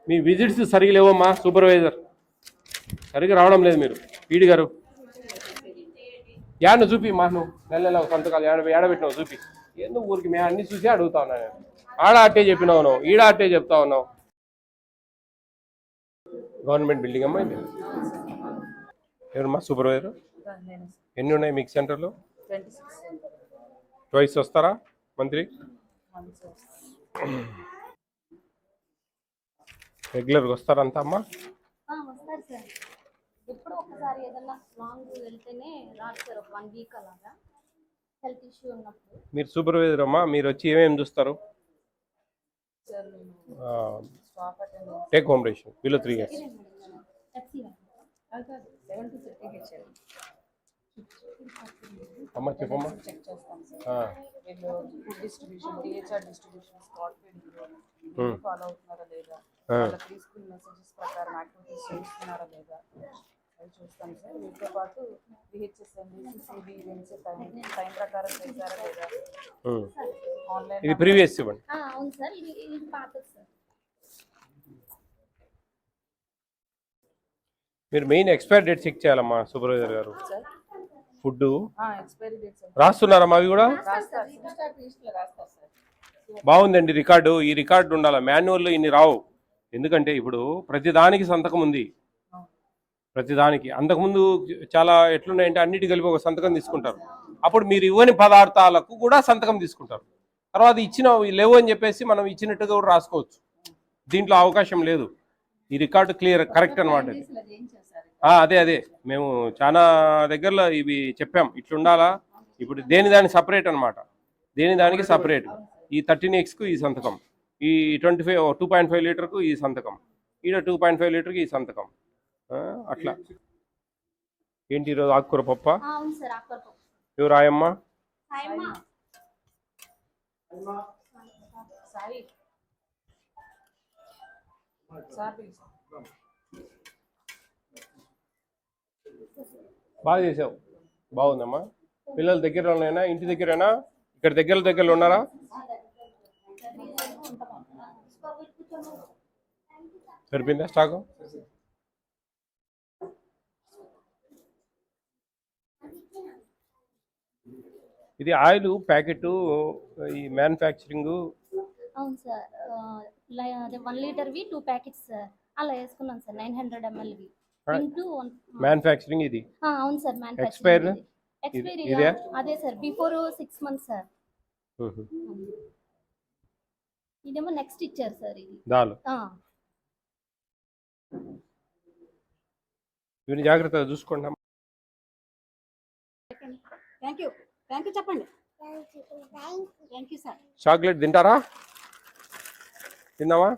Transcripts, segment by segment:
మీ visits సరిగ్గా లేవమ్మా. Supervisor సరిగ్గా రావడం లేదు. మీరు ఈడి గారు యాడ చూపి మా నువ్వు నెల నెల సంతకాలు ఏడబెట్టినావు చూపి. ఎందుకు ఊరికి మేము అన్ని చూసి అడుగుతా ఉన్నా నేను. ఆడ అట్టే చెప్పినావు నువ్వు, ఈడ అట్టే చెప్తా ఉన్నావు. గవర్నమెంట్ బిల్డింగ్ అమ్మా ఇది. ఎవరమ్మా సూపర్వైజర్? ఎన్ని ఉన్నాయి మీకు సెంటర్లో? ట్వైస్ వస్తారా మంత్లీ? రెగ్యులర్గా వస్తారంతా అమ్మా? వస్తారు సార్. ఎప్పుడు ఒకసారి ఏదన్నా లాంగ్ వెళ్తేనే రాదు సార్. ఒక 1 వీక్ అలాగా హెల్త్ ఇష్యూ ఉన్నప్పుడు. మీరు సూపర్వైజర్ అమ్మా, మీరు వచ్చి ఏమేమి చూస్తారు? Take home ration below 3 years. అమ్మా చెప్పమ్మా. Distribution DHR distribution spot follow అవుతున్నారా లేదా, తీసుకున్న మెసేజెస్ ప్రకారం యాక్టివిటీస్ చేస్తున్నారా లేదా అది చూస్తాం సార్. వీటితో పాటు డిహెచ్ఎస్ఎండి సిసిబి ఈవెంట్స్ టైం ప్రకారం చేశారా లేదా. ఆన్లైన్ ఇది ప్రీవియస్ ఇవ్వండి. అవును సార్, ఇది పాతది సార్. మీరు మెయిన్ ఎక్స్పైరీ డేట్ చెక్ చేయాలమ్మా supervisor garu. Food expiry dates రాస్తున్నారమ్మా అవి కూడా? బాగుందండి రికార్డు. ఈ రికార్డు ఉండాలి. మాన్యువల్లో ఇన్ని రావు. ఎందుకంటే ఇప్పుడు ప్రతిదానికి సంతకం ఉంది. ప్రతిదానికి అంతకుముందు చాలా ఎట్లున్నాయంటే అన్నిటి కలిపి ఒక సంతకం తీసుకుంటారు. అప్పుడు మీరు ఇవ్వని పదార్థాలకు కూడా సంతకం తీసుకుంటారు. తర్వాత ఇచ్చిన లేవు అని చెప్పేసి మనం ఇచ్చినట్టుగా కూడా రాసుకోవచ్చు. దీంట్లో అవకాశం లేదు. ఈ రికార్డు క్లియర్ కరెక్ట్ అనమాట. అదే మేము చాలా దగ్గరలో ఇవి చెప్పాం ఇట్లా ఉండాలా. ఇప్పుడు దేని దానికి సపరేట్ అనమాట. దేని దానికి సపరేట్. ఈ 13Xకు ఈ సంతకం, ఈ 2.5 లీటర్కు ఈ సంతకం, ఈడ 2.5 లీటర్కి ఈ సంతకం. అట్లా. ఏంటి ఈరోజు ఆకుకూర పప్ప? ఎవరు ఆయమ్మ? బాగా చేసావు. బాగుందమ్మా. పిల్లల దగ్గరలోనైనా ఇంటి దగ్గరైనా ఇక్కడ దగ్గరలో ఉన్నారా? సరిపోయిందా స్టాకు? ఇది ఆయిల్ ప్యాకెట్ ఈ మ్యానుఫ్యాక్చరింగ్. అవును సార్, అదే 1 లీటర్వి 2 ప్యాకెట్స్ సార్. అలా వేసుకున్నాం సార్. 900 mlవి మ్యానుఫ్యాక్చరింగ్ ఇది. అవును సార్. మ్యానుఫ్యాక్చరింగ్ ఎక్స్పైరీ ఇదే అదే సార్. Before 6 months sir. ఇదేమో నెక్స్ట్ ఇచ్చారు సార్. ఇది దాలు ఇవన్నీ జాగ్రత్తగా చూసుకోండి. థ్యాంక్ యూ చెప్పండి. Thank you sir. చాక్లెట్ తింటారా? తిందామా?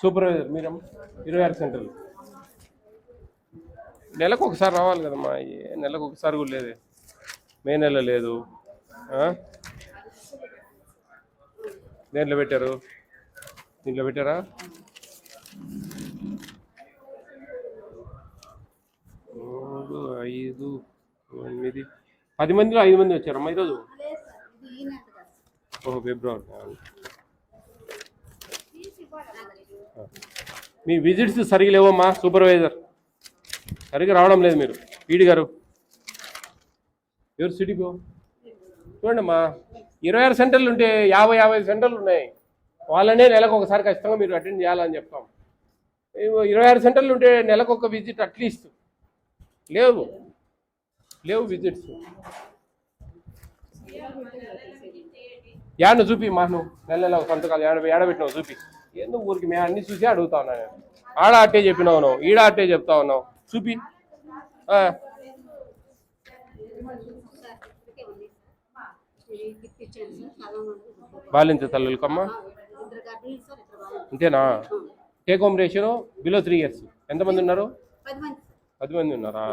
సూపర్వైజర్ మీరమ్మా. 26 సెంటర్లు నెలకు ఒకసారి రావాలి కదమ్మా. నెలకు ఒకసారి కూడా లేదే. మే నెల లేదు. దేంట్లో పెట్టారు? దీంట్లో పెట్టారా? 3, 5, 9, 10 మందిలో 5 మంది వచ్చారమ్మా ఈరోజు. ఓహో, ఫిబ్రవరి. మీ విజిట్స్ సరిగ్గా లేవమ్మా సూపర్వైజర్ సరిగ్గా రావడం లేదు. మీరు ఈడి గారు ఎవరు? సిటీపో చూడండి అమ్మా. 26 సెంటర్లు ఉంటే 50 సెంటర్లు ఉన్నాయి. వాళ్ళనే నెలకు ఒకసారి ఖచ్చితంగా మీరు అటెండ్ చేయాలని చెప్తాం. 26 సెంటర్లు ఉంటే నెలకు ఒక విజిట్ అట్లీస్ట్. లేవు విజిట్స్. యాడ చూపి మా నువ్వు నెల నెల సంతకాలు ఏడబెట్టినావు చూపి. ఎందుకు ఊరికి మేము అన్ని చూసి అడుగుతా ఉన్నా నేను. ఆడ అట్టే చెప్పినావు నువ్వు, ఈడ అట్టే చెప్తా ఉన్నావు చూపి. బాలింత తల్లులకమ్మా అంతేనా? Take home ratio below 3 years. ఎంతమంది ఉన్నారు? 10 మంది ఉన్నారా?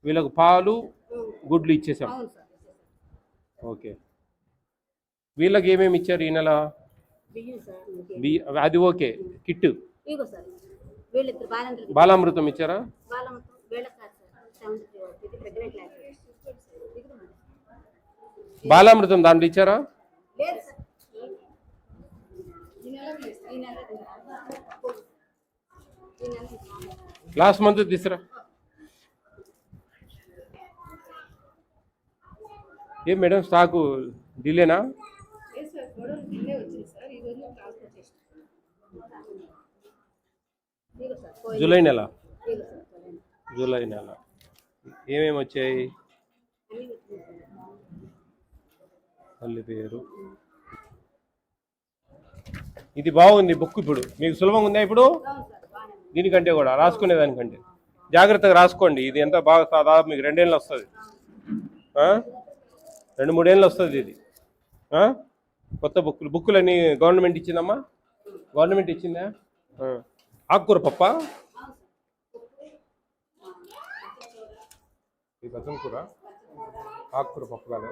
వీళ్ళకు పాలు గుడ్లు ఇచ్చేసాం. ఓకే. వీళ్ళకి ఏమేమి ఇచ్చారు ఈ నెల? అది ఓకే. కిట్ ఇదిగో సార్ వీళ్ళిద్దరు బాలందరికి బాలామృతం ఇచ్చారా? బాలమ్మతో వీళ్ళకి కాదు సార్ 73 ఇది ప్రెగ్నెంట్ ల్యాబ్ బాలామృతం దాంట్లో ఇచ్చారా? లేదు సార్ ఈ నెల లాస్ట్ మంత్ తీసురా. ఏం మేడం స్టాకు డిలేనా? జూలై నెల ఏమేమి వచ్చాయి? తల్లి పేరు. ఇది బాగుంది బుక్. ఇప్పుడు మీకు సులభంగా ఉందా ఇప్పుడు? దీనికంటే కూడా రాసుకునే దానికంటే జాగ్రత్తగా రాసుకోండి. ఇది ఎంత బాగా దాదాపు మీకు 2 ఏళ్ళు వస్తుంది, 2-3 ఏళ్ళు వస్తుంది ఇది. కొత్త బుక్కులన్నీ గవర్నమెంట్ ఇచ్చిందమ్మా? గవర్నమెంట్ ఇచ్చిందా? ఆకుకూర పప్ప, ఈ బసం కూర, ఆకుకూర పప్పు కాదు,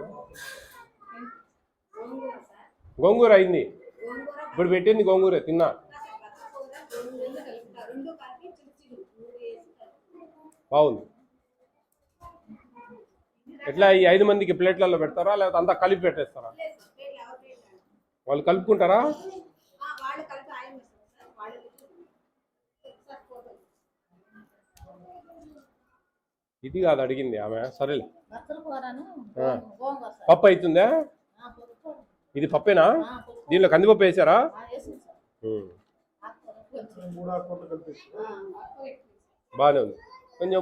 గోంగూర అయింది. ఇప్పుడు పెట్టింది గోంగూర తిన్నా. బాగుంది. ఎట్లా ఈ 5 మందికి ప్లేట్లలో పెడతారా లేకపోతే అంతా కలిపి పెట్టేస్తారా? వాళ్ళు కలుపుకుంటారా? ఇది కాదు అడిగింది ఆమె. సరేలే. పప్పు అవుతుందా? ఇది పప్పేనా? దీనిలో కందిపప్పు వేసారా? బాగానే ఉంది. కొంచెం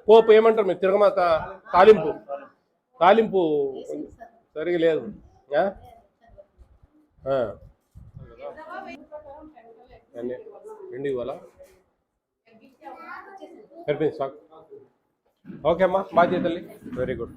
పోపు ఏమంటారు మీరు? తిరగమాత తాలింపు సరిగా లేదు. రెండు ఇవ్వాలా? సరిపోయింది సార్. ఓకే అమ్మా, బాధ్యతల్లి. Very good.